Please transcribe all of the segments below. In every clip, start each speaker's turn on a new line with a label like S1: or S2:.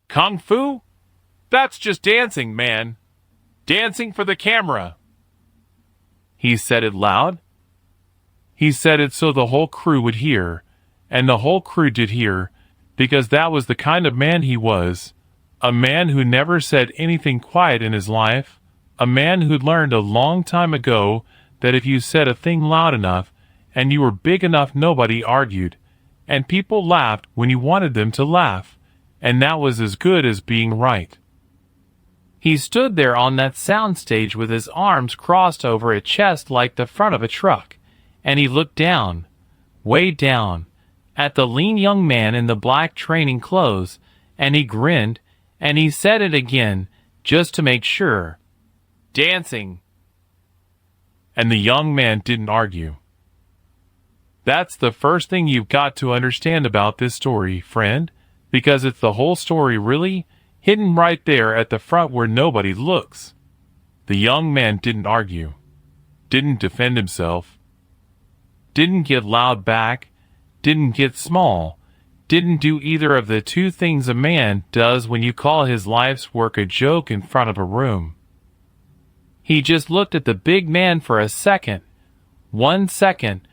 S1: Kung Fu? That's just dancing, man. Dancing for the camera. He said it loud. He said it so the whole crew would hear, and the whole crew did hear, because that was the kind of man he was, a man who never said anything quiet in his life, a man who'd learned a long time ago that if you said a thing loud enough, and you were big enough, nobody argued, and people laughed when you wanted them to laugh, and that was as good as being right. He stood there on that soundstage with his arms crossed over his chest like the front of a truck, and he looked down, way down, at the lean young man in the black training clothes, and he grinned, and he said it again, just to make sure. Dancing. And the young man didn't argue. That's the first thing you've got to understand about this story, friend, because it's the whole story really, hidden right there at the front where nobody looks. The young man didn't argue, didn't defend himself, didn't get loud back, didn't get small, didn't do either of the two things a man does when you call his life's work a joke in front of a room. He just looked at the big man for a second, 1 second,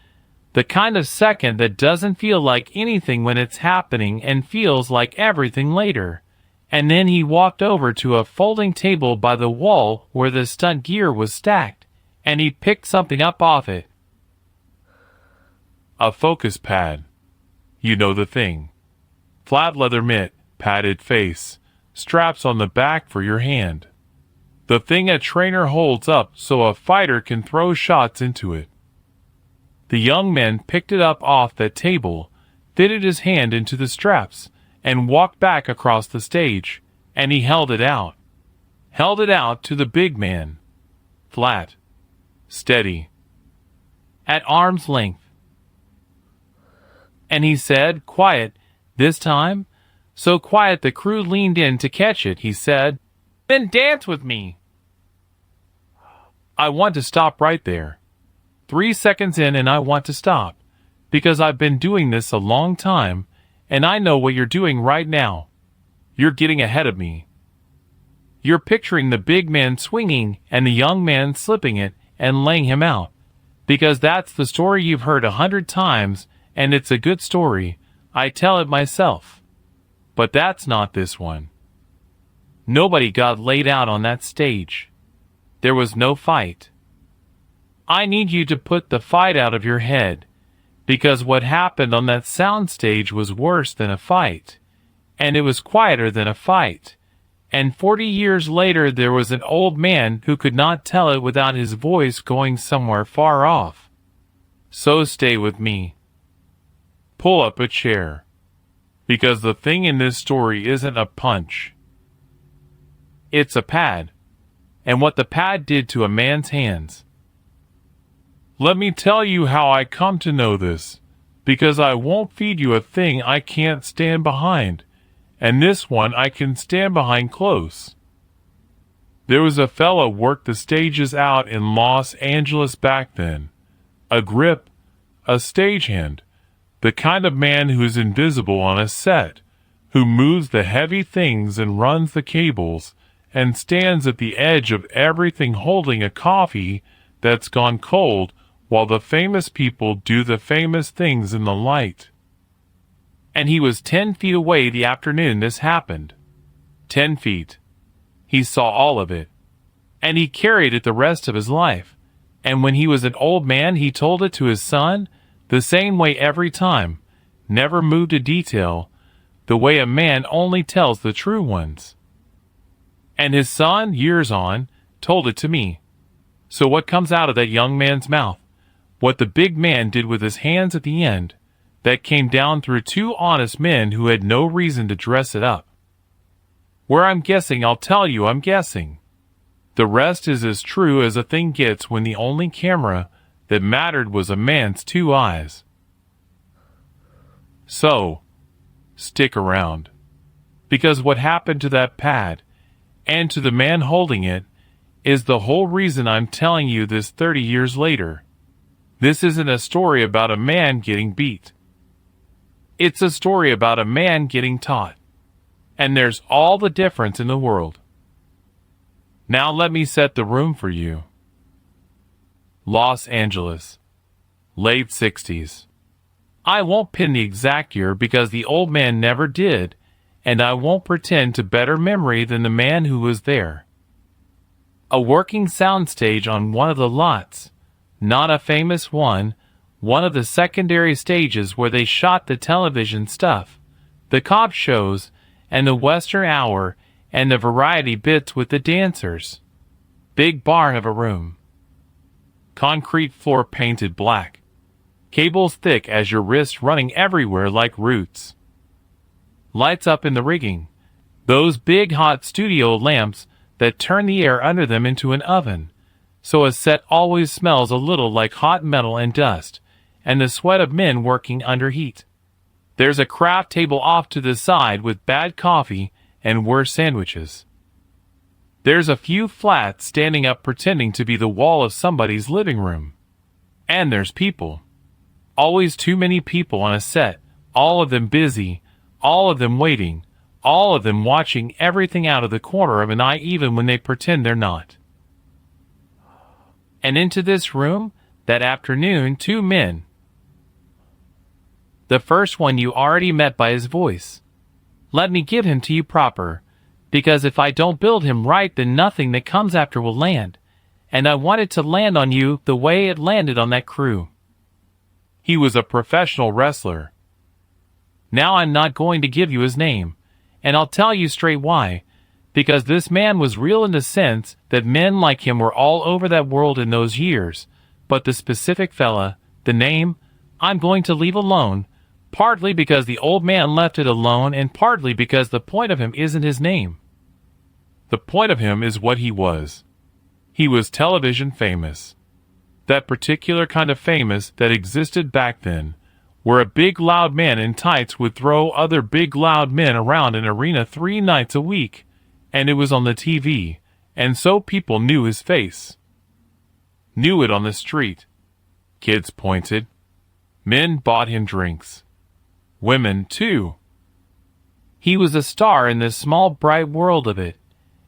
S1: the kind of second that doesn't feel like anything when it's happening and feels like everything later. And then he walked over to a folding table by the wall where the stunt gear was stacked, and he picked something up off it. A focus pad. You know the thing. Flat leather mitt, padded face, straps on the back for your hand. The thing a trainer holds up so a fighter can throw shots into it. The young man picked it up off that table, fitted his hand into the straps, and walked back across the stage, and he held it out to the big man. Flat. Steady. At arm's length. And he said, quiet, this time, so quiet the crew leaned in to catch it, he said, then dance with me. I want to stop right there. 3 seconds in and I want to stop, because I've been doing this a long time, and I know what you're doing right now. You're getting ahead of me. You're picturing the big man swinging and the young man slipping it and laying him out, because that's the story you've heard 100 times, and it's a good story. I tell it myself. But that's not this one. Nobody got laid out on that stage. There was no fight. I need you to put the fight out of your head, because what happened on that soundstage was worse than a fight, and it was quieter than a fight, and 40 years later there was an old man who could not tell it without his voice going somewhere far off. So stay with me. Pull up a chair, because the thing in this story isn't a punch. It's a pad, and what the pad did to a man's hands. Let me tell you how I come to know this, because I won't feed you a thing I can't stand behind, and this one I can stand behind close. There was a fellow worked the stages out in Los Angeles back then, a grip, a stagehand, the kind of man who's invisible on a set, who moves the heavy things and runs the cables, and stands at the edge of everything holding a coffee that's gone cold while the famous people do the famous things in the light. And he was 10 feet away the afternoon this happened. 10 feet. He saw all of it. And he carried it the rest of his life. And when he was an old man, he told it to his son the same way every time, never moved a detail, the way a man only tells the true ones. And his son, years on, told it to me. So what comes out of that young man's mouth? What the big man did with his hands at the end, that came down through 2 honest men who had no reason to dress it up. Where I'm guessing, I'll tell you I'm guessing. The rest is as true as a thing gets when the only camera that mattered was a man's 2 eyes. So, stick around. Because what happened to that pad, and to the man holding it, is the whole reason I'm telling you this 30 years later. This isn't a story about a man getting beat. It's a story about a man getting taught. And there's all the difference in the world. Now let me set the room for you. Los Angeles, late 60s. I won't pin the exact year because the old man never did, and I won't pretend to better memory than the man who was there. A working soundstage on one of the lots, not a famous one of the secondary stages where they shot the television stuff, the cop shows, and the Western Hour, and the variety bits with the dancers. Big barn of a room. Concrete floor painted black. Cables thick as your wrist running everywhere like roots. Lights up in the rigging. Those big hot studio lamps that turn the air under them into an oven, so a set always smells a little like hot metal and dust, and the sweat of men working under heat. There's a craft table off to the side with bad coffee and worse sandwiches. There's a few flats standing up pretending to be the wall of somebody's living room. And there's people. Always too many people on a set, all of them busy, all of them waiting, all of them watching everything out of the corner of an eye even when they pretend they're not. And into this room, that afternoon, 2 men. The first one you already met by his voice. Let me give him to you proper, because if I don't build him right then nothing that comes after will land, and I want it to land on you the way it landed on that crew. He was a professional wrestler. Now I'm not going to give you his name, and I'll tell you straight why, because this man was real in the sense that men like him were all over that world in those years, but the specific fella, the name, I'm going to leave alone, partly because the old man left it alone and partly because the point of him isn't his name. The point of him is what he was. He was television famous. That particular kind of famous that existed back then, where a big loud man in tights would throw other big loud men around an arena 3 nights a week, and it was on the TV, and so people knew his face. Knew it on the street. Kids pointed. Men bought him drinks. Women, too. He was a star in this small bright world of it,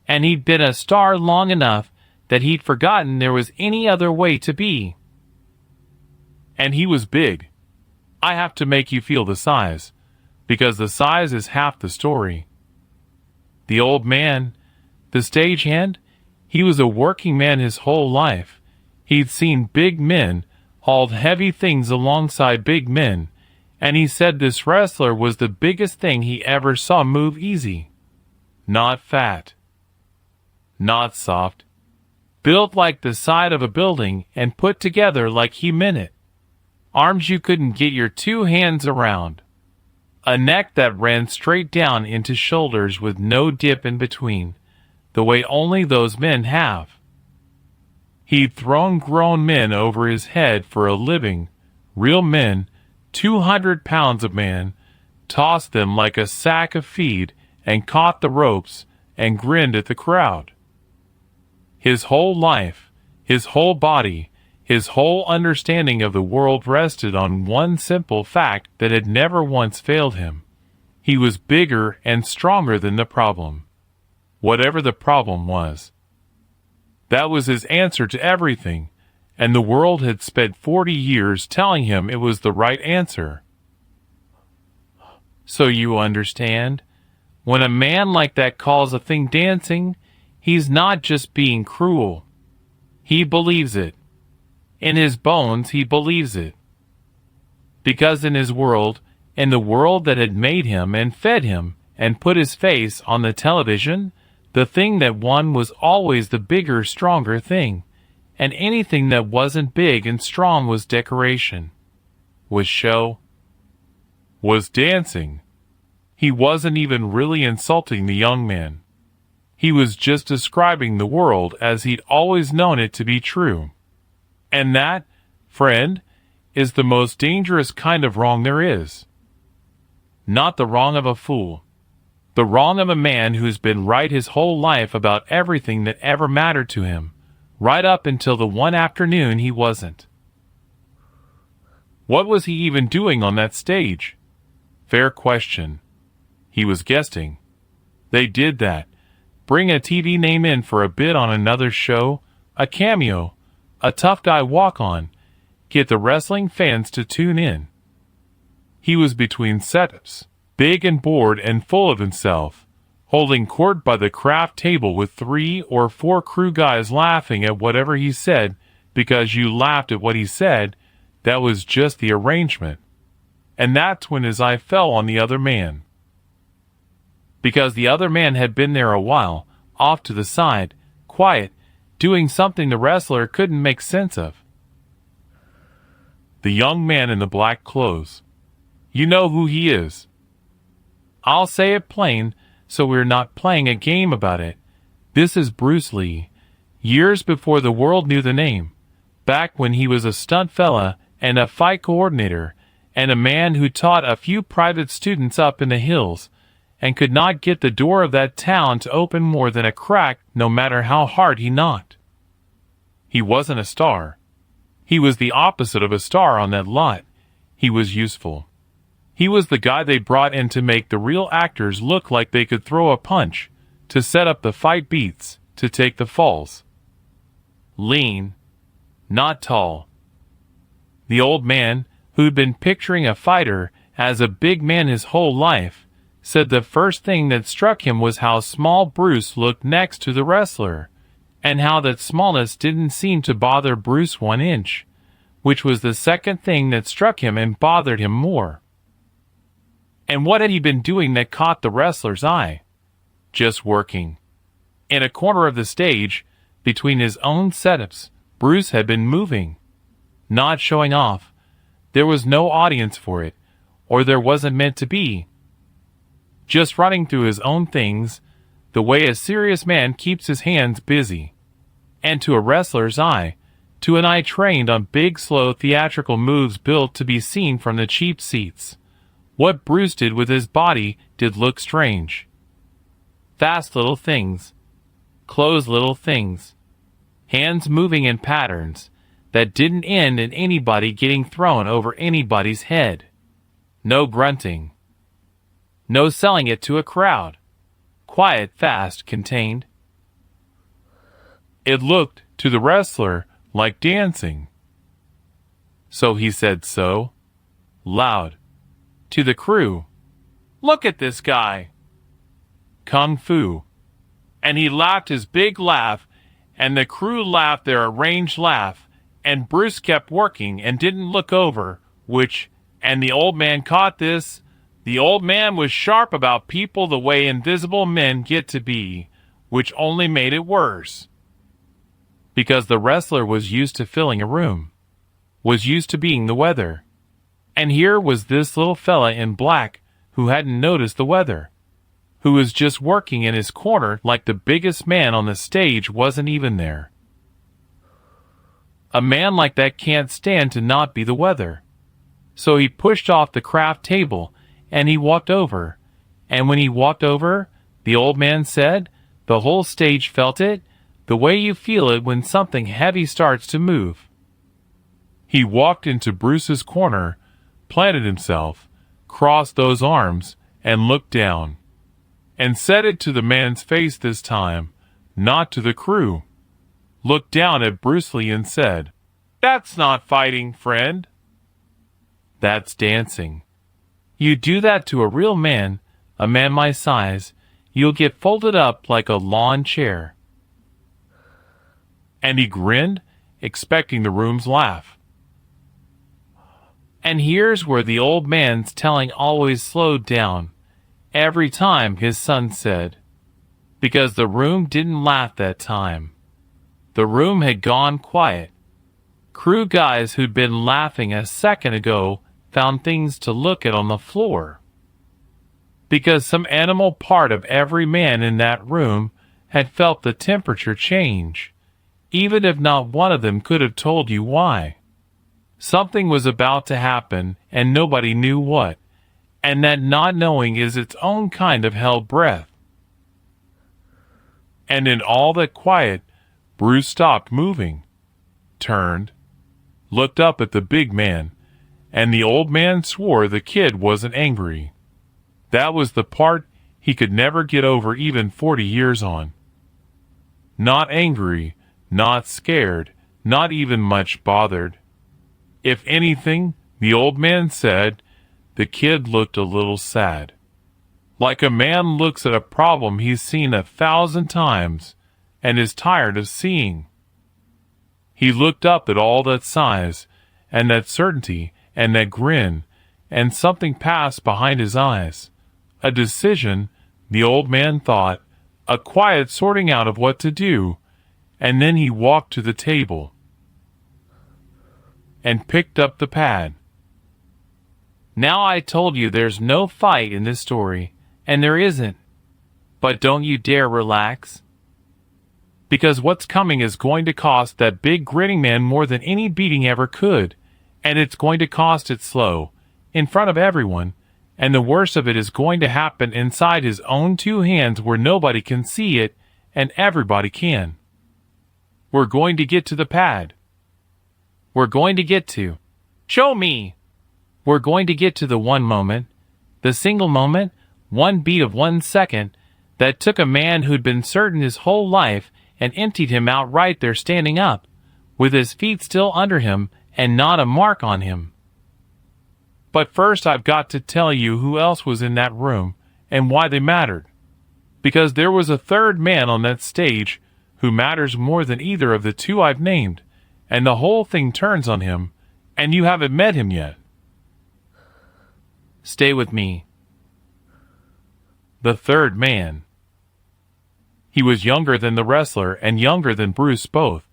S1: and he'd been a star long enough that he'd forgotten there was any other way to be. And he was big. I have to make you feel the size, because the size is half the story. The old man, the stagehand, he was a working man his whole life. He'd seen big men, hauled heavy things alongside big men, and he said this wrestler was the biggest thing he ever saw move easy. Not fat. Not soft. Built like the side of a building and put together like he meant it. Arms you couldn't get your 2 hands around. A neck that ran straight down into shoulders with no dip in between, the way only those men have. He'd thrown grown men over his head for a living, real men, 200 pounds of man, tossed them like a sack of feed and caught the ropes and grinned at the crowd. His whole life, his whole body, his whole understanding of the world rested on one simple fact that had never once failed him. He was bigger and stronger than the problem. Whatever the problem was. That was his answer to everything, and the world had spent 40 years telling him it was the right answer. So you understand, when a man like that calls a thing dancing, he's not just being cruel. He believes it. In his bones, he believes it. Because in his world, in the world that had made him and fed him and put his face on the television, the thing that won was always the bigger, stronger thing, and anything that wasn't big and strong was decoration, was show, was dancing. He wasn't even really insulting the young man. He was just describing the world as he'd always known it to be true. And that, friend, is the most dangerous kind of wrong there is. Not the wrong of a fool. The wrong of a man who's been right his whole life about everything that ever mattered to him, right up until the one afternoon he wasn't. What was he even doing on that stage? Fair question. He was guessing. They did that. Bring a TV name in for a bit on another show, a cameo, a tough guy walk-on. Get the wrestling fans to tune in. He was between setups, big and bored and full of himself, holding court by the craft table with 3 or 4 crew guys laughing at whatever he said because you laughed at what he said. That was just the arrangement. And that's when his eye fell on the other man. Because the other man had been there a while, off to the side, quiet, doing something the wrestler couldn't make sense of. The young man in the black clothes. You know who he is. I'll say it plain, so we're not playing a game about it. This is Bruce Lee, years before the world knew the name, back when he was a stunt fella and a fight coordinator, and a man who taught a few private students up in the hills, and could not get the door of that town to open more than a crack no matter how hard he knocked. He wasn't a star. He was the opposite of a star on that lot. He was useful. He was the guy they brought in to make the real actors look like they could throw a punch, to set up the fight beats, to take the falls. Lean, not tall. The old man, who'd been picturing a fighter as a big man his whole life, said the first thing that struck him was how small Bruce looked next to the wrestler, and how that smallness didn't seem to bother Bruce 1 inch, which was the second thing that struck him and bothered him more. And what had he been doing that caught the wrestler's eye? Just working. In a corner of the stage, between his own setups, Bruce had been moving. Not showing off. There was no audience for it, or there wasn't meant to be. Just running through his own things, the way a serious man keeps his hands busy. And to a wrestler's eye, to an eye trained on big, slow, theatrical moves built to be seen from the cheap seats, what Bruce did with his body did look strange. Fast little things, close little things, hands moving in patterns that didn't end in anybody getting thrown over anybody's head. No grunting. No selling it to a crowd. Quiet, fast, contained. It looked, to the wrestler, like dancing. So he said so, loud, to the crew. Look at this guy. Kung Fu. And he laughed his big laugh, and the crew laughed their arranged laugh, and Bruce kept working and didn't look over, and the old man caught this. The old man was sharp about people the way invisible men get to be, which only made it worse. Because the wrestler was used to filling a room, was used to being the weather. And here was this little fella in black who hadn't noticed the weather, who was just working in his corner like the biggest man on the stage wasn't even there. A man like that can't stand to not be the weather. So he pushed off the craft table and he walked over, and when he walked over, the old man said, the whole stage felt it, the way you feel it when something heavy starts to move. He walked into Bruce's corner, planted himself, crossed those arms, and looked down, and said it to the man's face this time, not to the crew. Looked down at Bruce Lee and said, "That's not fighting, friend. That's dancing. You do that to a real man, a man my size, you'll get folded up like a lawn chair." And he grinned, expecting the room's laugh. And here's where the old man's telling always slowed down, every time his son said, because the room didn't laugh that time. The room had gone quiet. Crew guys who'd been laughing a second ago found things to look at on the floor. Because some animal part of every man in that room had felt the temperature change, even if not one of them could have told you why. Something was about to happen, and nobody knew what, and that not knowing is its own kind of held breath. And in all that quiet, Bruce stopped moving, turned, looked up at the big man, and the old man swore the kid wasn't angry. That was the part he could never get over even 40 years on. Not angry, not scared, not even much bothered. If anything, the old man said, the kid looked a little sad. Like a man looks at a problem he's seen 1,000 times and is tired of seeing. He looked up at all that size and that certainty and that grin, and something passed behind his eyes. A decision, the old man thought, a quiet sorting out of what to do, and then he walked to the table and picked up the pad. Now I told you there's no fight in this story, and there isn't. But don't you dare relax. Because what's coming is going to cost that big grinning man more than any beating ever could, and it's going to cost it slow, in front of everyone, and the worst of it is going to happen inside his own 2 hands where nobody can see it, and everybody can. We're going to get to the pad. We're going to get to. Show me! We're going to get to the one moment, the single moment, one beat of 1 second, that took a man who'd been certain his whole life and emptied him out right there standing up, with his feet still under him and not a mark on him. But first I've got to tell you who else was in that room and why they mattered. Because there was a third man on that stage who matters more than either of the 2 I've named, and the whole thing turns on him, and you haven't met him yet. Stay with me. The third man. He was younger than the wrestler and younger than Bruce both.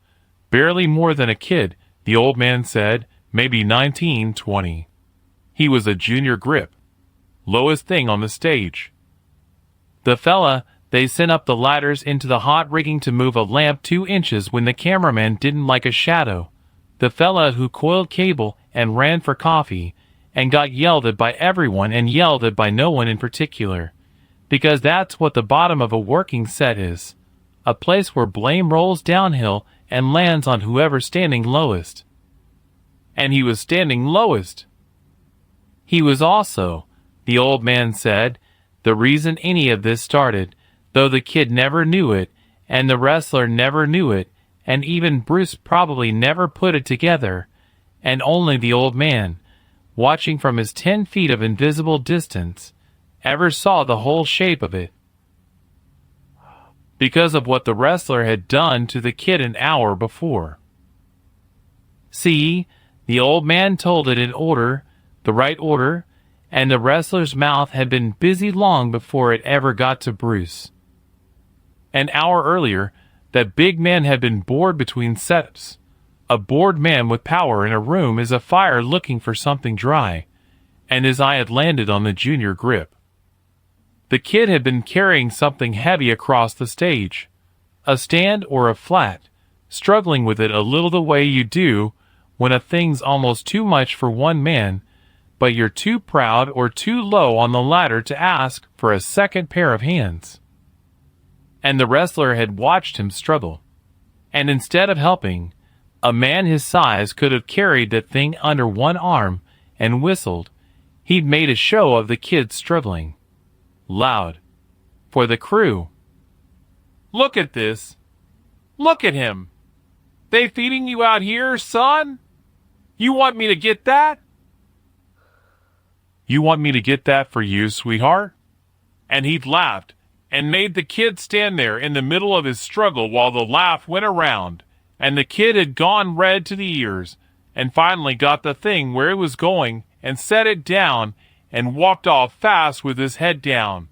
S1: Barely more than a kid, the old man said, maybe 19, 20. He was a junior grip. Lowest thing on the stage. The fella, they sent up the ladders into the hot rigging to move a lamp 2 inches when the cameraman didn't like a shadow. The fella who coiled cable and ran for coffee and got yelled at by everyone and yelled at by no one in particular. Because that's what the bottom of a working set is. A place where blame rolls downhill and lands on whoever's standing lowest. And he was standing lowest. He was also, the old man said, the reason any of this started, though the kid never knew it, and the wrestler never knew it, and even Bruce probably never put it together, and only the old man, watching from his 10 feet of invisible distance, ever saw the whole shape of it. Because of what the wrestler had done to the kid an hour before. See, the old man told it in order, the right order, and the wrestler's mouth had been busy long before it ever got to Bruce. An hour earlier, that big man had been bored between setups. A bored man with power in a room is a fire looking for something dry, and his eye had landed on the junior grip. The kid had been carrying something heavy across the stage, a stand or a flat, struggling with it a little the way you do when a thing's almost too much for one man, but you're too proud or too low on the ladder to ask for a second pair of hands. And the wrestler had watched him struggle, and instead of helping, a man his size could have carried that thing under one arm and whistled. He'd made a show of the kid struggling. Loud. For the crew. Look at this. Look at him. They feeding you out here, son? You want me to get that? You want me to get that for you, sweetheart? And he'd laughed and made the kid stand there in the middle of his struggle while the laugh went around, and the kid had gone red to the ears and finally got the thing where it was going and set it down and walked off fast with his head down.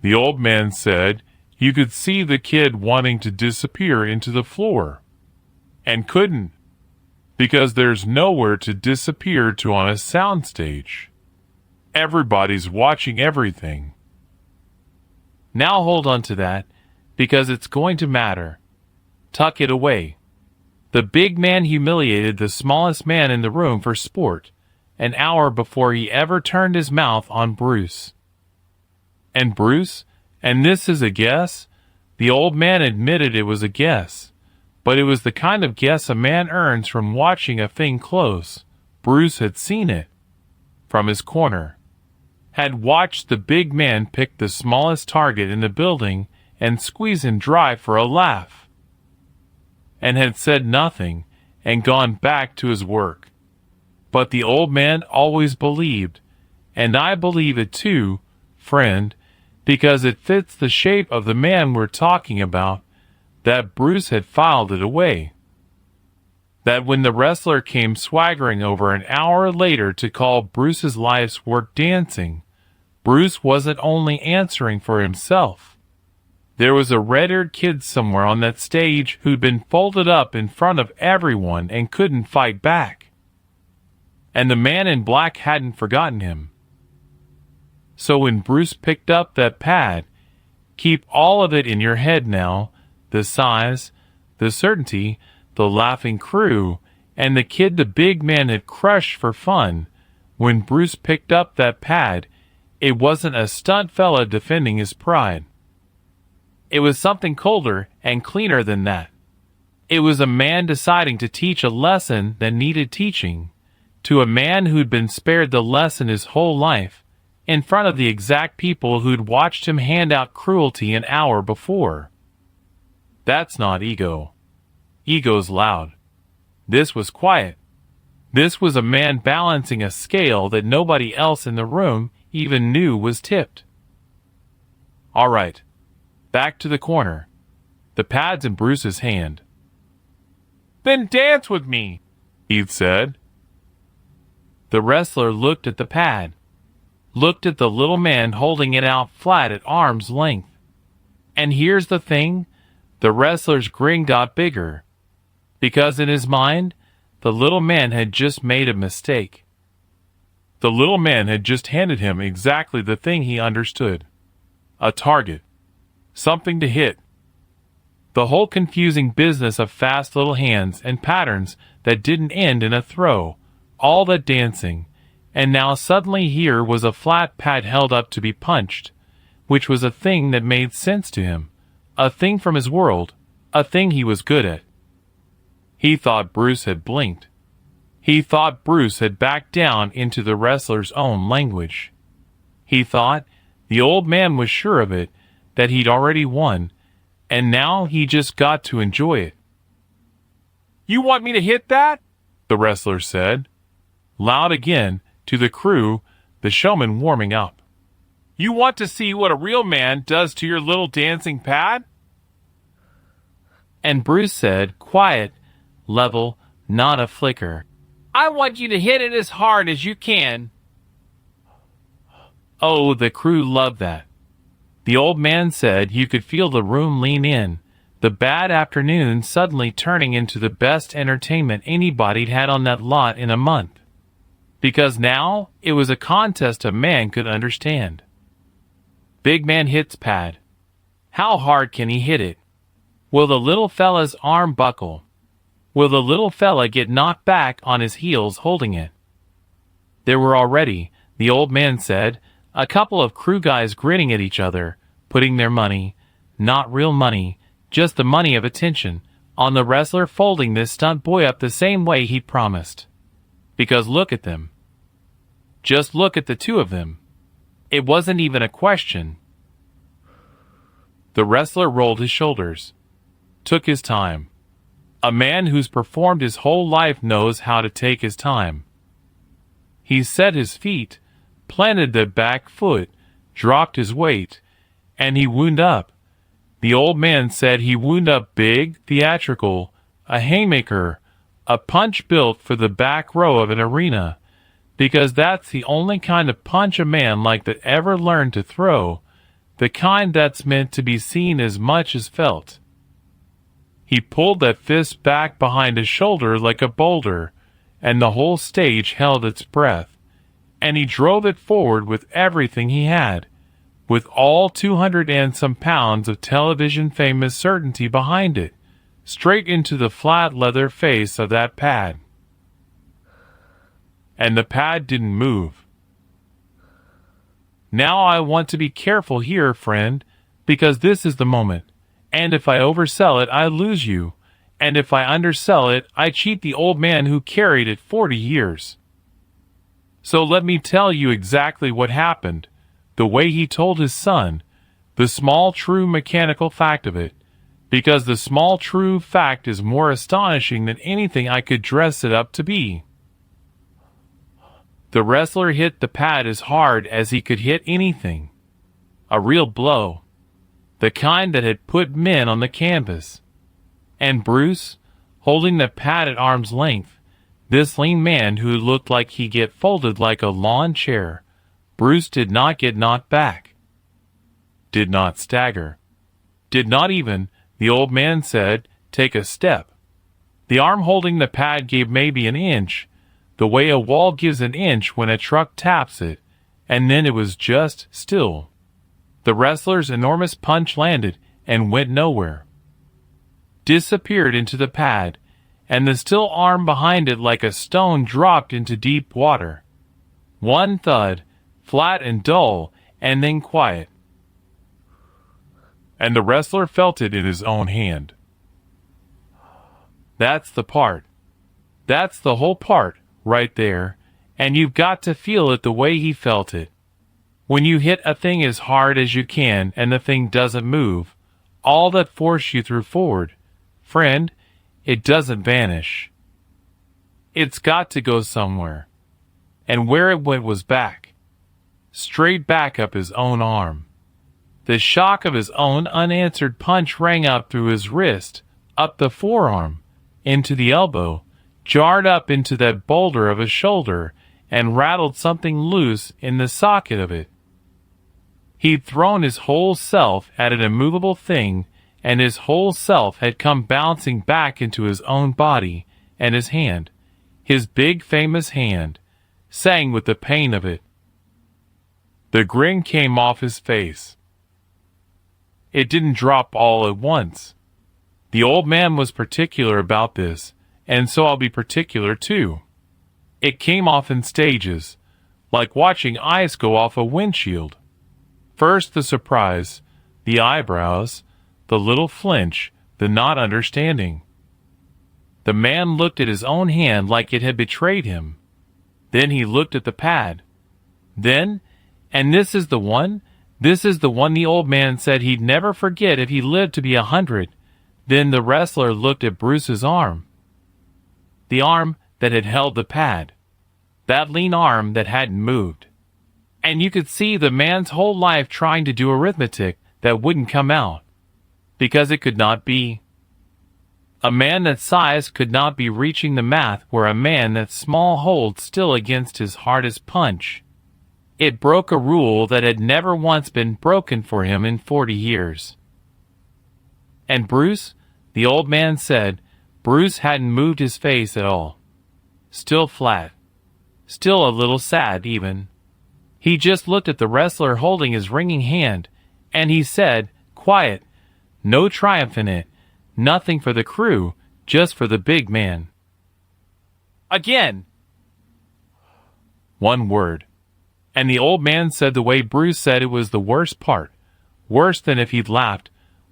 S1: The old man said you could see the kid wanting to disappear into the floor, and couldn't, because there's nowhere to disappear to on a soundstage. Everybody's watching everything. Now hold on to that, because it's going to matter. Tuck it away. The big man humiliated the smallest man in the room for sport, an hour before he ever turned his mouth on Bruce. And Bruce, and this is a guess, the old man admitted it was a guess, but it was the kind of guess a man earns from watching a thing close. Bruce had seen it. From his corner. had watched the big man pick the smallest target in the building and squeeze him dry for a laugh, and had said nothing and gone back to his work. But the old man always believed, and I believe it too, friend, because it fits the shape of the man we're talking about, that Bruce had filed it away. That when the wrestler came swaggering over an hour later to call Bruce's life's work dancing, Bruce wasn't only answering for himself. There was a red-haired kid somewhere on that stage who'd been folded up in front of everyone and couldn't fight back. And the man in black hadn't forgotten him. So when Bruce picked up that pad, keep all of it in your head now, the size, the certainty, the laughing crew, and the kid the big man had crushed for fun. When Bruce picked up that pad, it wasn't a stunt fella defending his pride. It was something colder and cleaner than that. It was a man deciding to teach a lesson that needed teaching, to a man who'd been spared the lesson his whole life, in front of the exact people who'd watched him hand out cruelty an hour before. That's not ego. Ego's loud. This was quiet. This was a man balancing a scale that nobody else in the room even knew was tipped. All right, back to the corner. The pad's in Bruce's hand. Then dance with me, Heath said. The wrestler looked at the pad, looked at the little man holding it out flat at arm's length. And here's the thing, the wrestler's grin got bigger, because in his mind, the little man had just made a mistake. The little man had just handed him exactly the thing he understood. A target. Something to hit. The whole confusing business of fast little hands and patterns that didn't end in a throw, all that dancing, and now suddenly here was a flat pad held up to be punched, which was a thing that made sense to him, a thing from his world, a thing he was good at. He thought Bruce had blinked. He thought Bruce had backed down into the wrestler's own language. He thought, the old man was sure of it, that he'd already won, and now he just got to enjoy it. You want me to hit that? The wrestler said, loud again, to the crew, the showman warming up. You want to see what a real man does to your little dancing pad? And Bruce said, quiet, level, not a flicker, I want you to hit it as hard as you can. Oh, the crew loved that. The old man said you could feel the room lean in, the bad afternoon suddenly turning into the best entertainment anybody'd had on that lot in a month. Because now it was a contest a man could understand. Big man hits pad. How hard can he hit it? Will the little fella's arm buckle? Will the little fella get knocked back on his heels holding it? There were already, the old man said, a couple of crew guys grinning at each other, putting their money, not real money, just the money of attention, on the wrestler folding this stunt boy up the same way he'd promised. Because look at them. Just look at the two of them. It wasn't even a question. The wrestler rolled his shoulders, took his time. A man who's performed his whole life knows how to take his time. He set his feet, planted the back foot, dropped his weight, and he wound up. The old man said he wound up big, theatrical, a haymaker, a punch built for the back row of an arena, because that's the only kind of punch a man like that ever learned to throw, the kind that's meant to be seen as much as felt. He pulled that fist back behind his shoulder like a boulder, and the whole stage held its breath, and he drove it forward with everything he had, with all 200 and some pounds of television-famous certainty behind it, straight into the flat leather face of that pad. And the pad didn't move. Now I want to be careful here, friend, because this is the moment. And if I oversell it, I lose you. And if I undersell it, I cheat the old man who carried it 40 years. So let me tell you exactly what happened, the way he told his son, the small true mechanical fact of it, because the small true fact is more astonishing than anything I could dress it up to be. The wrestler hit the pad as hard as he could hit anything. A real blow. The kind that had put men on the canvas. And Bruce, holding the pad at arm's length, this lean man who looked like he'd get folded like a lawn chair, Bruce did not get knocked back. Did not stagger. Did not even, the old man said, take a step. The arm holding the pad gave maybe an inch, the way a wall gives an inch when a truck taps it, and then it was just still. The wrestler's enormous punch landed and went nowhere. Disappeared into the pad, and the still arm behind it like a stone dropped into deep water. One thud, flat and dull, and then quiet. And the wrestler felt it in his own hand. That's the part. That's the whole part, right there, and you've got to feel it the way he felt it. When you hit a thing as hard as you can and the thing doesn't move, all that force you threw forward, friend, it doesn't vanish. It's got to go somewhere. And where it went was back. Straight back up his own arm. The shock of his own unanswered punch rang up through his wrist, up the forearm, into the elbow, jarred up into that boulder of a shoulder, and rattled something loose in the socket of it. He'd thrown his whole self at an immovable thing, and his whole self had come bouncing back into his own body, and his hand, his big famous hand, sang with the pain of it. The grin came off his face. It didn't drop all at once. The old man was particular about this, and so I'll be particular too. It came off in stages, like watching ice go off a windshield. First the surprise, the eyebrows, the little flinch, the not understanding. The man looked at his own hand like it had betrayed him. Then he looked at the pad. Then, and this is the one the old man said he'd never forget if he lived to be 100. Then the wrestler looked at Bruce's arm. The arm that had held the pad. That lean arm that hadn't moved. And you could see the man's whole life trying to do arithmetic that wouldn't come out. Because it could not be. A man that size could not be reaching the math where a man that small holds still against his hardest punch. It broke a rule that had never once been broken for him in 40 years. And Bruce, the old man said, Bruce hadn't moved his face at all. Still flat. Still a little sad, even. He just looked at the wrestler holding his ringing hand, and he said, quiet, no triumph in it, nothing for the crew, just for the big man. Again! One word. And the old man said the way Bruce said it was the worst part. Worse than if he'd laughed,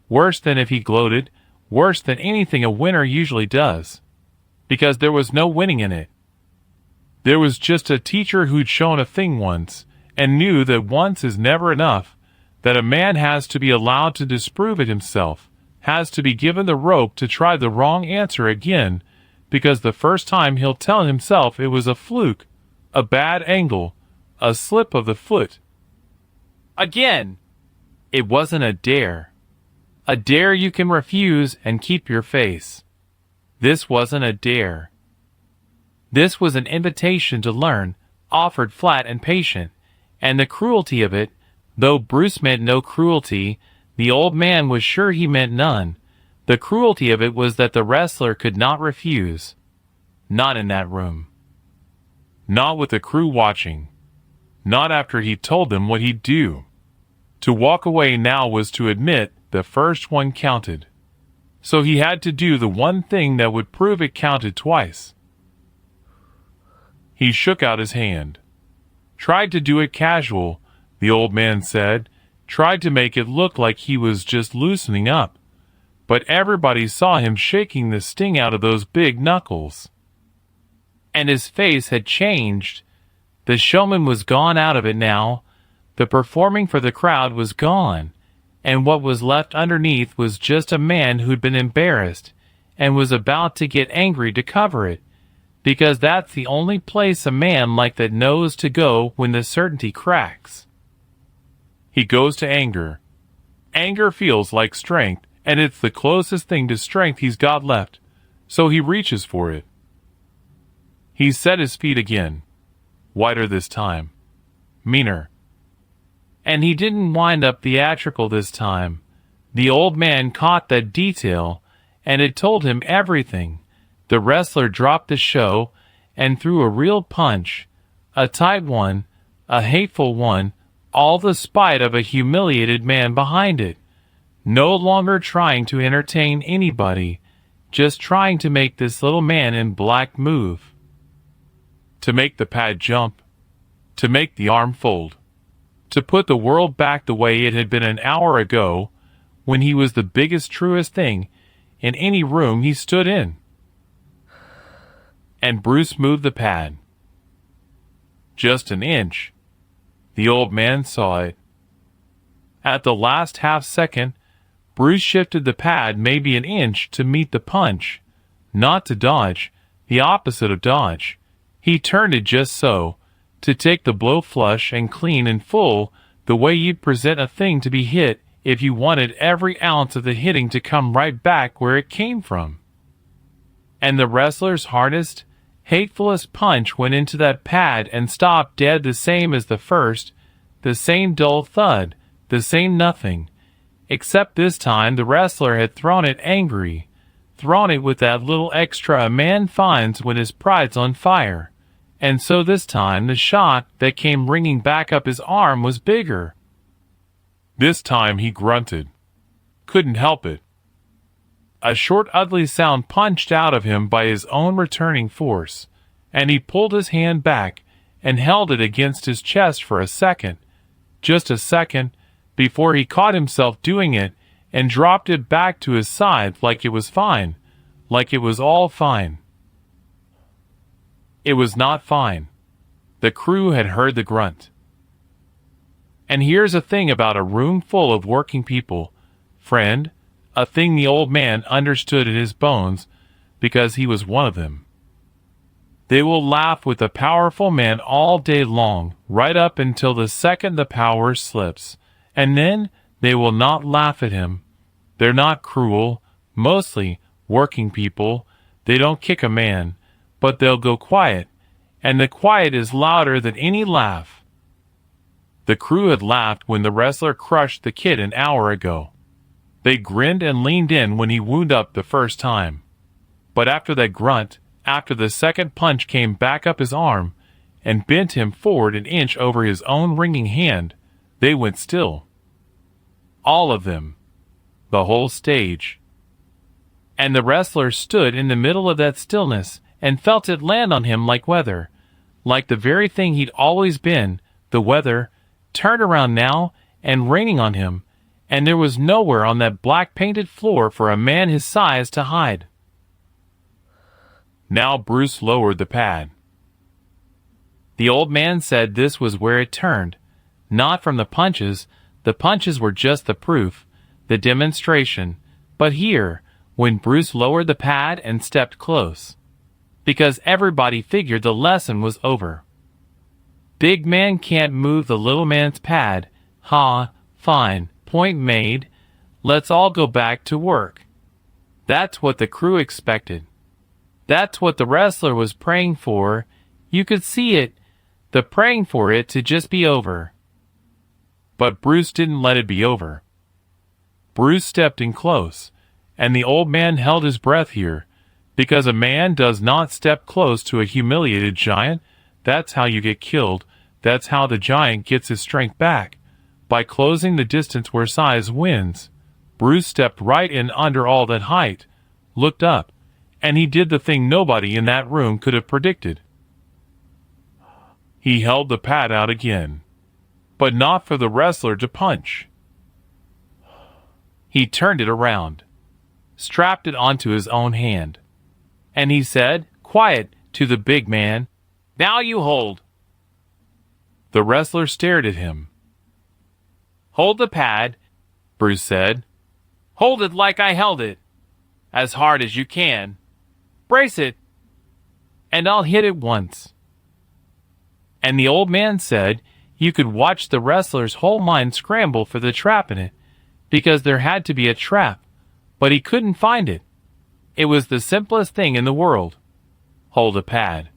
S1: worse than if he gloated, worse than anything a winner usually does. Because there was no winning in it. There was just a teacher who'd shown a thing once, and knew that once is never enough, that a man has to be allowed to disprove it himself, has to be given the rope to try the wrong answer again, because the first time he'll tell himself it was a fluke, a bad angle, a slip of the foot. Again! It wasn't a dare. A dare you can refuse and keep your face. This wasn't a dare. This was an invitation to learn, offered flat and patient, and the cruelty of it, though Bruce meant no cruelty, the old man was sure he meant none. The cruelty of it was that the wrestler could not refuse. Not in that room. Not with the crew watching. Not after he told them what he'd do. To walk away now was to admit the first one counted. So he had to do the one thing that would prove it counted twice. He shook out his hand. Tried to do it casual, the old man said, tried to make it look like he was just loosening up. But everybody saw him shaking the sting out of those big knuckles. And his face had changed. The showman was gone out of it now. The performing for the crowd was gone, and what was left underneath was just a man who'd been embarrassed and was about to get angry to cover it, because that's the only place a man like that knows to go when the certainty cracks. He goes to anger. Anger feels like strength, and it's the closest thing to strength he's got left, so he reaches for it. He set his feet again, wider this time, meaner. And he didn't wind up theatrical this time. The old man caught that detail, and it told him everything. The wrestler dropped the show and threw a real punch, a tight one, a hateful one, all the spite of a humiliated man behind it. No longer trying to entertain anybody, just trying to make this little man in black move. To make the pad jump, to make the arm fold, to put the world back the way it had been an hour ago when he was the biggest, truest thing in any room he stood in. And Bruce moved the pad. Just an inch. The old man saw it. At the last half second, Bruce shifted the pad maybe an inch to meet the punch, not to dodge, the opposite of dodge. He turned it just so, to take the blow flush and clean and full, the way you'd present a thing to be hit if you wanted every ounce of the hitting to come right back where it came from. And the wrestler's hardest, hatefulest punch went into that pad and stopped dead, the same as the first, the same dull thud, the same nothing. Except this time the wrestler had thrown it angry, thrown it with that little extra a man finds when his pride's on fire. And so this time the shot that came ringing back up his arm was bigger. This time he grunted. Couldn't help it. A short, ugly sound punched out of him by his own returning force, and he pulled his hand back and held it against his chest for a second, just a second, before he caught himself doing it and dropped it back to his side like it was fine, like it was all fine. It was not fine. The crew had heard the grunt. And here's a thing about a room full of working people, friend, a thing the old man understood in his bones because he was one of them. They will laugh with a powerful man all day long, right up until the second the power slips, and then they will not laugh at him. They're not cruel, mostly working people. They don't kick a man, but they'll go quiet, and the quiet is louder than any laugh. The crew had laughed when the wrestler crushed the kid an hour ago. They grinned and leaned in when he wound up the first time. But after that grunt, after the second punch came back up his arm and bent him forward an inch over his own ringing hand, they went still. All of them. The whole stage. And the wrestler stood in the middle of that stillness and felt it land on him like weather, like the very thing he'd always been, the weather, turned around now and raining on him, and there was nowhere on that black-painted floor for a man his size to hide. Now Bruce lowered the pad. The old man said this was where it turned, not from the punches were just the proof, the demonstration, but here, when Bruce lowered the pad and stepped close, because everybody figured the lesson was over. Big man can't move the little man's pad. Ha, fine, point made. Let's all go back to work. That's what the crew expected. That's what the wrestler was praying for. You could see it, the praying for it to just be over. But Bruce didn't let it be over. Bruce stepped in close, and the old man held his breath here, because a man does not step close to a humiliated giant. That's how you get killed. That's how the giant gets his strength back, by closing the distance where size wins. Bruce stepped right in under all that height, looked up, and he did the thing nobody in that room could have predicted. He held the pad out again, but not for the wrestler to punch. He turned it around, strapped it onto his own hand, and he said, quiet, to the big man, "Now you hold." The wrestler stared at him. "Hold the pad," Bruce said. "Hold it like I held it. As hard as you can. Brace it. And I'll hit it once." And the old man said you could watch the wrestler's whole mind scramble for the trap in it, because there had to be a trap, but he couldn't find it. It was the simplest thing in the world. Hold a pad.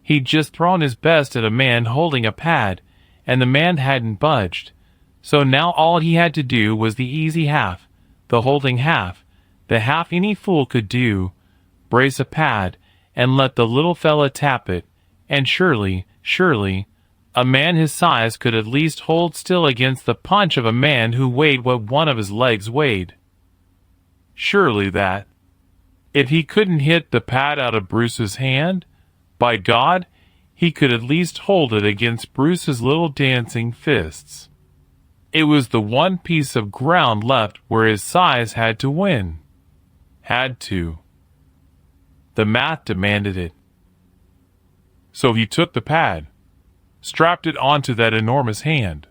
S1: He'd just thrown his best at a man holding a pad, and the man hadn't budged. So now all he had to do was the easy half, the holding half, the half any fool could do, brace a pad, and let the little fella tap it, and surely, a man his size could at least hold still against the punch of a man who weighed what one of his legs weighed. Surely that. If he couldn't hit the pad out of Bruce's hand, by God, he could at least hold it against Bruce's little dancing fists. It was the one piece of ground left where his size had to win. Had to. The math demanded it. So he took the pad, strapped it onto that enormous hand,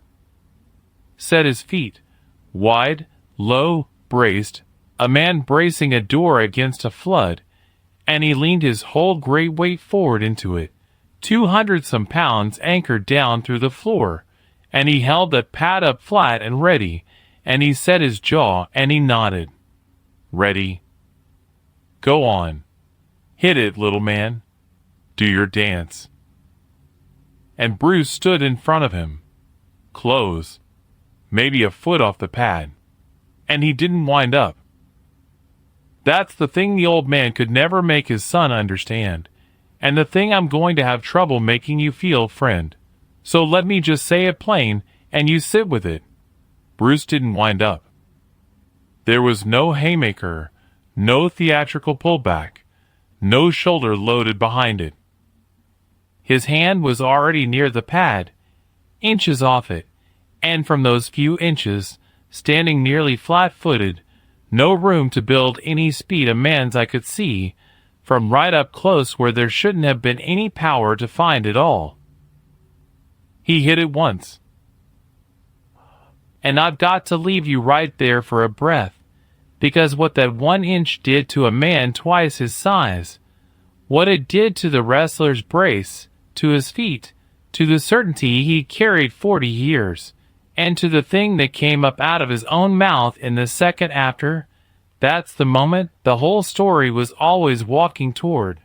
S1: set his feet, wide, low, braced, a man bracing a door against a flood, and he leaned his whole great weight forward into it, 200-some pounds anchored down through the floor, and he held that pad up flat and ready, and he set his jaw and he nodded. Ready. Go on. Hit it, little man. Do your dance. And Bruce stood in front of him, close, maybe a foot off the pad, and he didn't wind up. That's the thing the old man could never make his son understand, and the thing I'm going to have trouble making you feel, friend. So let me just say it plain, and you sit with it. Bruce didn't wind up. There was no haymaker, no theatrical pullback, no shoulder loaded behind it. His hand was already near the pad, inches off it, and from those few inches, standing nearly flat-footed, no room to build any speed a man's I could see, from right up close where there shouldn't have been any power to find at all. He hit it once. And I've got to leave you right there for a breath, because what that 1 inch did to a man twice his size, what it did to the wrestler's brace, to his feet, to the certainty he carried 40 years, and to the thing that came up out of his own mouth in the second after, that's the moment the whole story was always walking toward.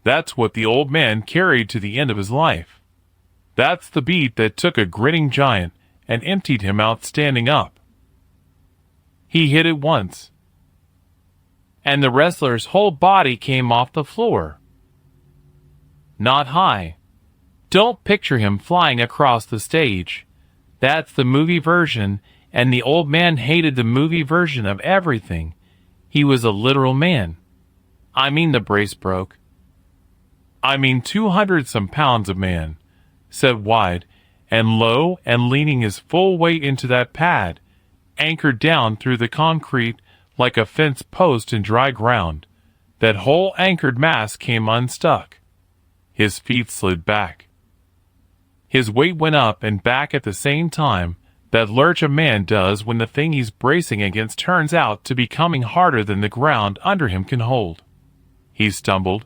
S1: That's what the old man carried to the end of his life. That's the beat that took a grinning giant and emptied him out standing up. He hit it once, and the wrestler's whole body came off the floor. Not high. Don't picture him flying across the stage. That's the movie version, and the old man hated the movie version of everything. He was a literal man. I mean the brace broke. I mean 200-some pounds of man, set wide and low and leaning his full weight into that pad, anchored down through the concrete like a fence post in dry ground. That whole anchored mass came unstuck. His feet slid back. His weight went up and back at the same time that lurch a man does when the thing he's bracing against turns out to be coming harder than the ground under him can hold. He stumbled.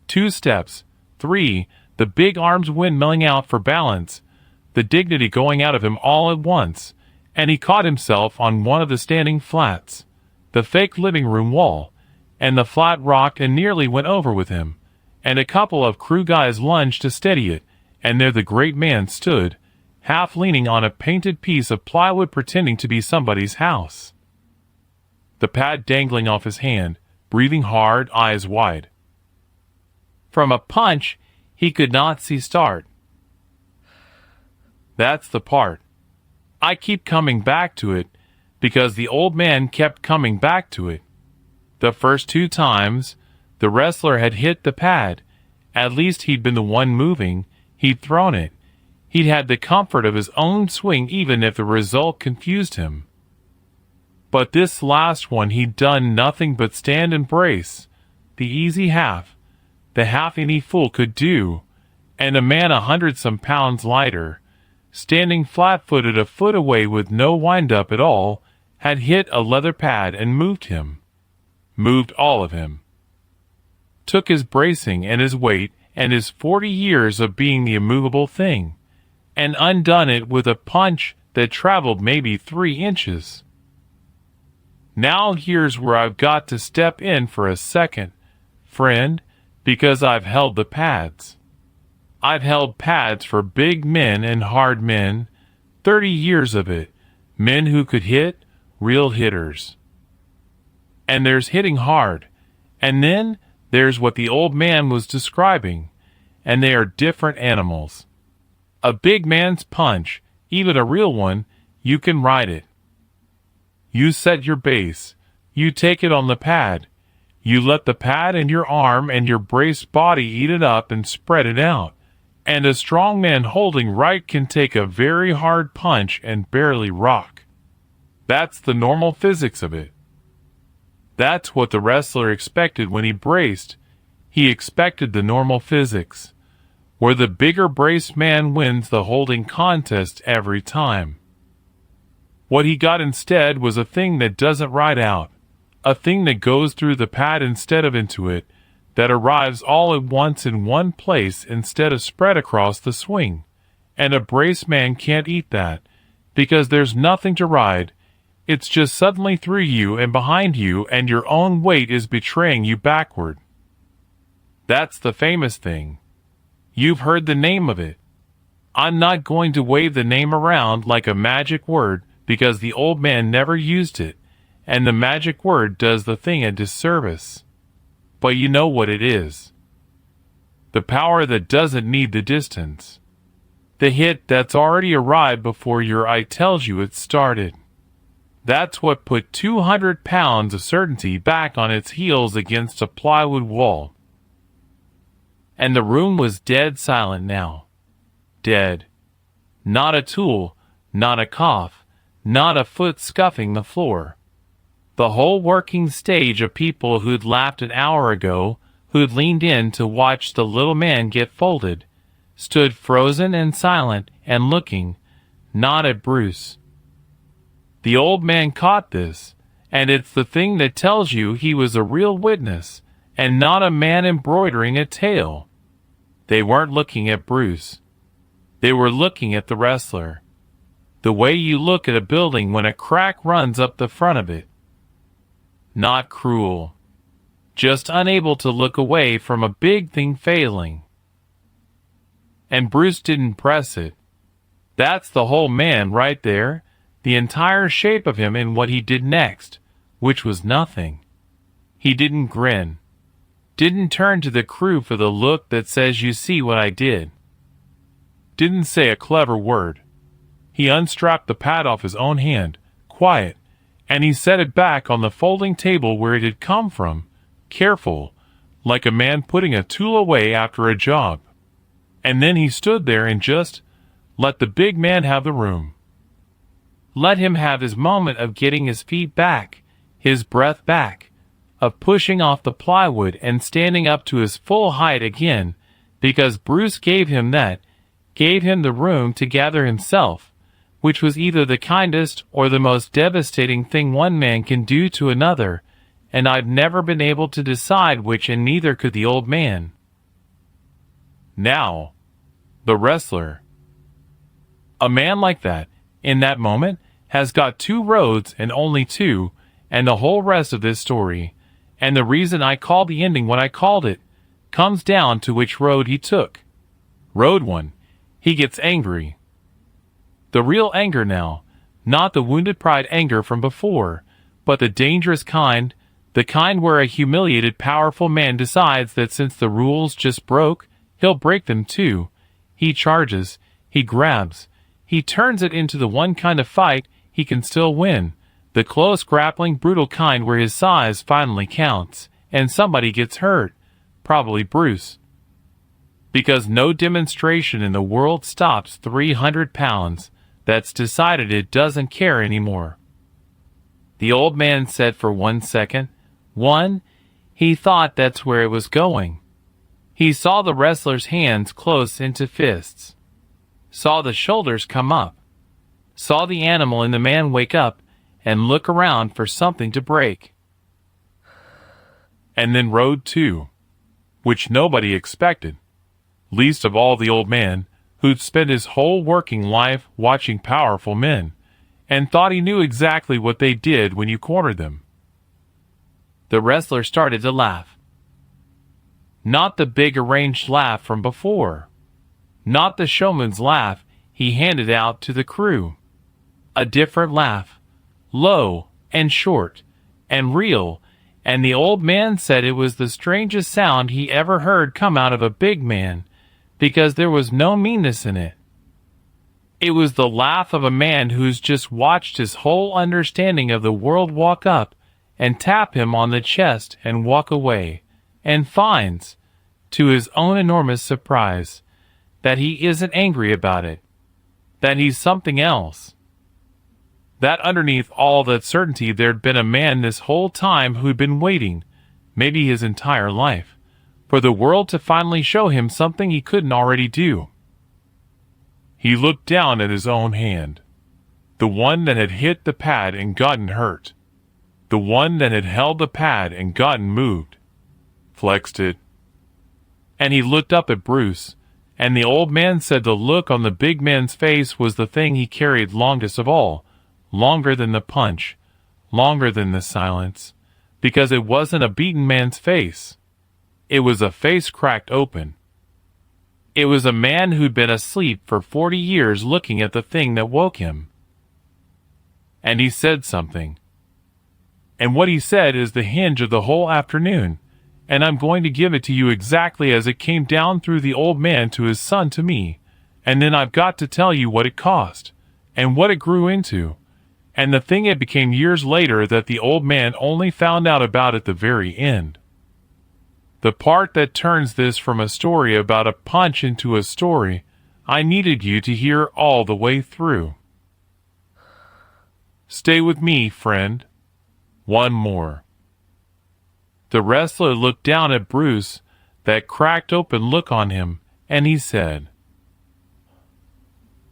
S1: 2 steps, 3, the big arms windmilling out for balance, the dignity going out of him all at once, and he caught himself on one of the standing flats, the fake living room wall, and the flat rocked and nearly went over with him, and a couple of crew guys lunged to steady it, and there the great man stood, half leaning on a painted piece of plywood pretending to be somebody's house. The pad dangling off his hand, breathing hard, eyes wide. From a punch, he could not see start. That's the part. I keep coming back to it, because the old man kept coming back to it. The first 2 times, the wrestler had hit the pad. At least he'd been the one moving. He'd thrown it. He'd had the comfort of his own swing even if the result confused him. But this last one he'd done nothing but stand and brace, the easy half, the half any fool could do, and a man 100-some pounds lighter, standing flat-footed a foot away with no wind-up at all, had hit a leather pad and moved him. Moved all of him. Took his bracing and his weight and his 40 years of being the immovable thing, and undone it with a punch that traveled maybe 3 inches. Now here's where I've got to step in for a second, friend, because I've held the pads. I've held pads for big men and hard men, 30 years of it, men who could hit, real hitters. And there's hitting hard, and then there's what the old man was describing, and they are different animals. A big man's punch, even a real one, you can ride it. You set your base, you take it on the pad, you let the pad and your arm and your braced body eat it up and spread it out, and a strong man holding right can take a very hard punch and barely rock. That's the normal physics of it. That's what the wrestler expected when he braced. He expected the normal physics, where the bigger braced man wins the holding contest every time. What he got instead was a thing that doesn't ride out, a thing that goes through the pad instead of into it, that arrives all at once in one place instead of spread across the swing. And a braced man can't eat that, because there's nothing to ride. It's just suddenly through you and behind you, and your own weight is betraying you backward. That's the famous thing. You've heard the name of it. I'm not going to wave the name around like a magic word, because the old man never used it, and the magic word does the thing a disservice. But you know what it is. The power that doesn't need the distance. The hit that's already arrived before your eye tells you it started. That's what put 200 pounds of certainty back on its heels against a plywood wall. And the room was dead silent now. Dead. Not a tool, not a cough, not a foot scuffing the floor. The whole working stage of people who'd laughed an hour ago, who'd leaned in to watch the little man get folded, stood frozen and silent and looking, not at Bruce. The old man caught this, and it's the thing that tells you he was a real witness, and not a man embroidering a tale. They weren't looking at Bruce. They were looking at the wrestler. The way you look at a building when a crack runs up the front of it. Not cruel. Just unable to look away from a big thing failing. And Bruce didn't press it. That's the whole man right there, the entire shape of him in what he did next, which was nothing. He didn't grin. Didn't turn to the crew for the look that says you see what I did. Didn't say a clever word. He unstrapped the pad off his own hand, quiet, and he set it back on the folding table where it had come from, careful, like a man putting a tool away after a job. And then he stood there and just let the big man have the room. Let him have his moment of getting his feet back, his breath back, of pushing off the plywood and standing up to his full height again, because Bruce gave him that, gave him the room to gather himself, which was either the kindest or the most devastating thing one man can do to another, and I've never been able to decide which, and neither could the old man. Now, the wrestler. A man like that, in that moment, has got 2 roads and only 2, and the whole rest of this story, and the reason I called the ending what I called it, comes down to which road he took. Road 1. He gets angry. The real anger now, not the wounded pride anger from before, but the dangerous kind, the kind where a humiliated powerful man decides that since the rules just broke, he'll break them too. He charges, he grabs, he turns it into the one kind of fight he can still win, the close grappling brutal kind where his size finally counts, and somebody gets hurt, probably Bruce. Because no demonstration in the world stops 300 pounds that's decided it doesn't care anymore. The old man said for 1 second, he thought that's where it was going. He saw the wrestler's hands close into fists, saw the shoulders come up, saw the animal in the man wake up and look around for something to break. And then rode two, which nobody expected, least of all the old man, who'd spent his whole working life watching powerful men, and thought he knew exactly what they did when you cornered them. The wrestler started to laugh. Not the big arranged laugh from before. Not the showman's laugh he handed out to the crew. A different laugh, low and short and real, and the old man said it was the strangest sound he ever heard come out of a big man, because there was no meanness in it. It was the laugh of a man who's just watched his whole understanding of the world walk up and tap him on the chest and walk away, and finds, to his own enormous surprise, that he isn't angry about it, that he's something else. That underneath all that certainty there'd been a man this whole time who'd been waiting, maybe his entire life, for the world to finally show him something he couldn't already do. He looked down at his own hand, the one that had hit the pad and gotten hurt, the one that had held the pad and gotten moved, flexed it. And he looked up at Bruce, and the old man said the look on the big man's face was the thing he carried longest of all, longer than the punch, longer than the silence, because it wasn't a beaten man's face. It was a face cracked open. It was a man who'd been asleep for 40 years looking at the thing that woke him. And he said something. And what he said is the hinge of the whole afternoon, and I'm going to give it to you exactly as it came down through the old man to his son to me, and then I've got to tell you what it cost, and what it grew into, and the thing it became years later that the old man only found out about at the very end. The part that turns this from a story about a punch into a story I needed you to hear all the way through. Stay with me, friend. One more. The wrestler looked down at Bruce, that cracked open look on him, and he said,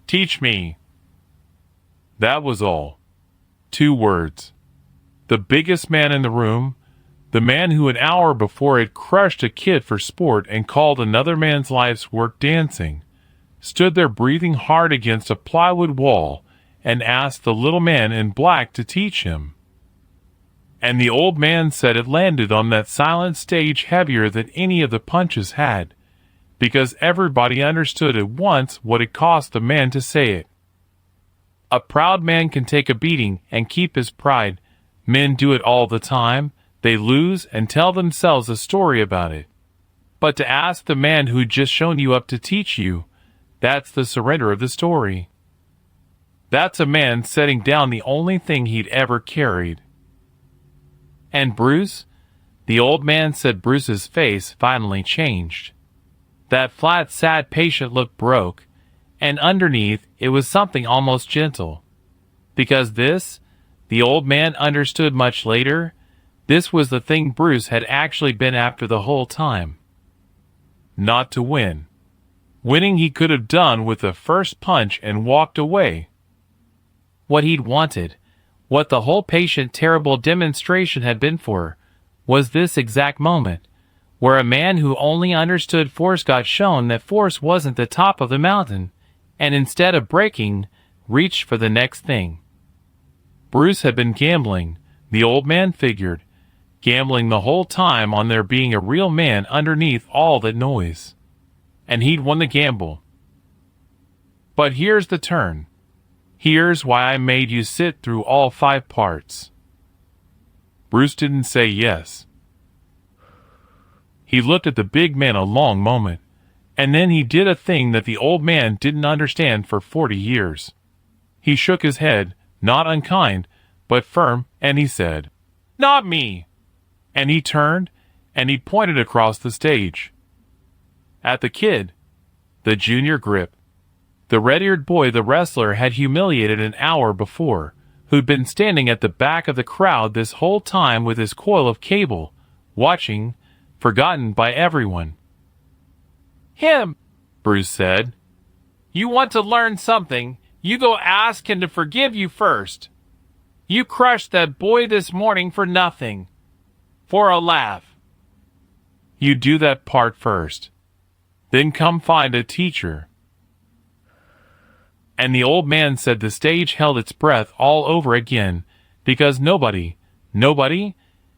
S1: "Teach me." That was all. 2 words. The biggest man in the room, the man who an hour before had crushed a kid for sport and called another man's life's work dancing, stood there breathing hard against a plywood wall and asked the little man in black to teach him. And the old man said it landed on that silent stage heavier than any of the punches had, because everybody understood at once what it cost the man to say it. A proud man can take a beating and keep his pride. Men do it all the time. They lose and tell themselves a story about it. But to ask the man who'd just shown you up to teach you, that's the surrender of the story. That's a man setting down the only thing he'd ever carried. And Bruce? The old man said Bruce's face finally changed. That flat, sad, patient look broke, and underneath it was something almost gentle. Because this, the old man understood much later, this was the thing Bruce had actually been after the whole time. Not to win. Winning he could have done with the first punch and walked away. What he'd wanted, what the whole patient, terrible demonstration had been for, was this exact moment, where a man who only understood force got shown that force wasn't the top of the mountain, and instead of breaking, reached for the next thing. Bruce had been gambling, the old man figured, gambling the whole time on there being a real man underneath all that noise. And he'd won the gamble. But here's the turn. Here's why I made you sit through all 5 parts. Bruce didn't say yes. He looked at the big man a long moment, and then he did a thing that the old man didn't understand for 40 years. He shook his head, not unkind, but firm, and he said, "Not me!" And he turned, and he pointed across the stage. At the kid, the junior grip, the red-eared boy the wrestler had humiliated an hour before, who'd been standing at the back of the crowd this whole time with his coil of cable, watching, forgotten by everyone. Him, Bruce said. You want to learn something, you go ask him to forgive you first. You crushed that boy this morning for nothing. For a laugh. You do that part first. Then come find a teacher. And the old man said the stage held its breath all over again, because nobody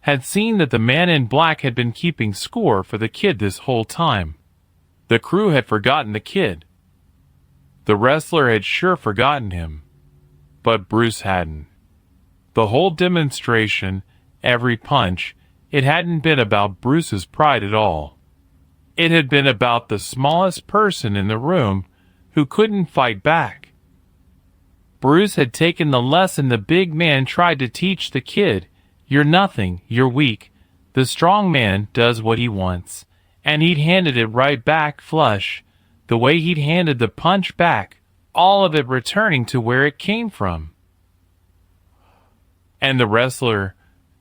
S1: had seen that the man in black had been keeping score for the kid this whole time. The crew had forgotten the kid. The wrestler had sure forgotten him. But Bruce hadn't. The whole demonstration, every punch, it hadn't been about Bruce's pride at all. It had been about the smallest person in the room who couldn't fight back. Bruce had taken the lesson the big man tried to teach the kid. You're nothing, you're weak. The strong man does what he wants. And he'd handed it right back flush, the way he'd handed the punch back, all of it returning to where it came from. And the wrestler,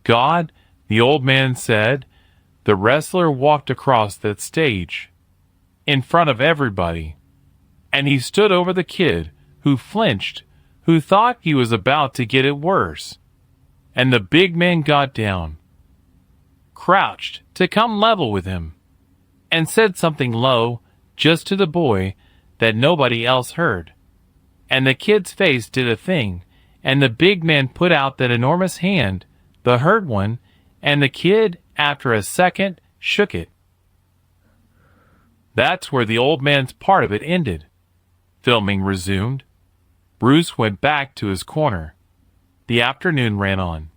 S1: God, the old man said, the wrestler walked across that stage, in front of everybody, and he stood over the kid, who flinched, who thought he was about to get it worse. And the big man got down, crouched to come level with him, and said something low, just to the boy, that nobody else heard. And the kid's face did a thing, and the big man put out that enormous hand, the hurt one, and the kid, after a second, shook it. That's where the old man's part of it ended. Filming resumed. Bruce went back to his corner. The afternoon ran on.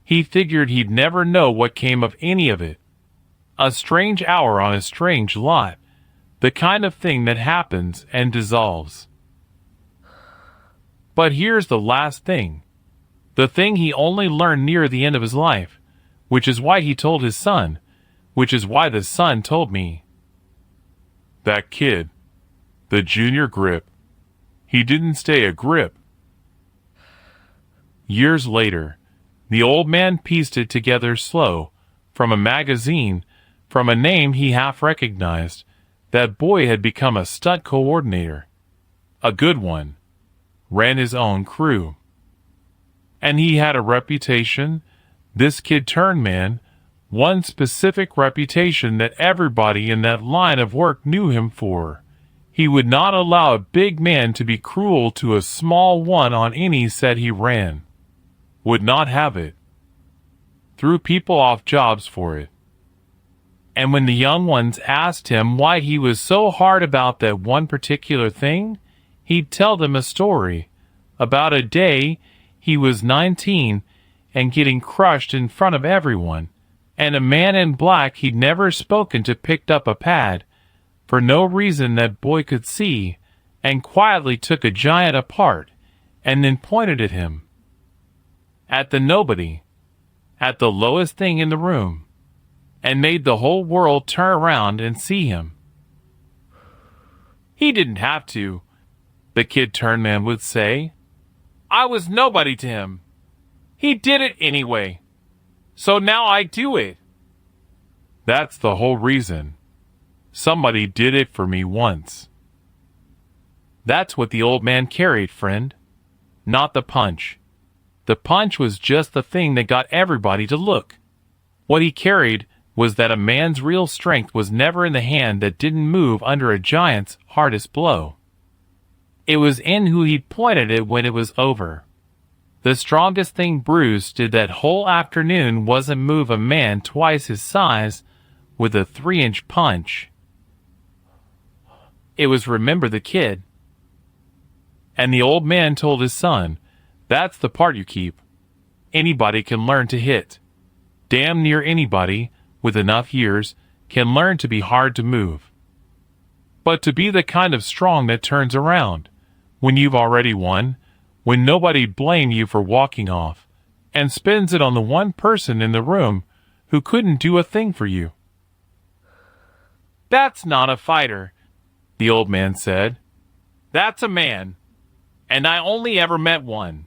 S1: He figured he'd never know what came of any of it. A strange hour on a strange lot. The kind of thing that happens and dissolves. But here's the last thing. The thing he only learned near the end of his life, which is why he told his son, which is why the son told me. That kid, the junior grip, he didn't stay a grip. Years later, the old man pieced it together slow, from a magazine, from a name he half recognized. That boy had become a stunt coordinator. A good one. Ran his own crew. And he had a reputation, this kid turned man, one specific reputation that everybody in that line of work knew him for. He would not allow a big man to be cruel to a small one on any set he ran. Would not have it. Threw people off jobs for it. And when the young ones asked him why he was so hard about that one particular thing, he'd tell them a story about a day he was 19 and getting crushed in front of everyone, and a man in black he'd never spoken to picked up a pad, for no reason that boy could see, and quietly took a giant apart, and then pointed at him. At the nobody, at the lowest thing in the room, and made the whole world turn around and see him. He didn't have to, the kid turned man would say. I was nobody to him. He did it anyway. So now I do it. That's the whole reason. Somebody did it for me once. That's what the old man carried, friend. Not the punch. The punch was just the thing that got everybody to look. What he carried was that a man's real strength was never in the hand that didn't move under a giant's hardest blow. It was in who he pointed it when it was over. The strongest thing Bruce did that whole afternoon wasn't move a man twice his size with a 3-inch punch. It was remember the kid. And the old man told his son, that's the part you keep. Anybody can learn to hit. Damn near anybody, with enough years, can learn to be hard to move. But to be the kind of strong that turns around, when you've already won, when nobody'd blame you for walking off, and spends it on the one person in the room who couldn't do a thing for you. That's not a fighter, the old man said. That's a man, and I only ever met one.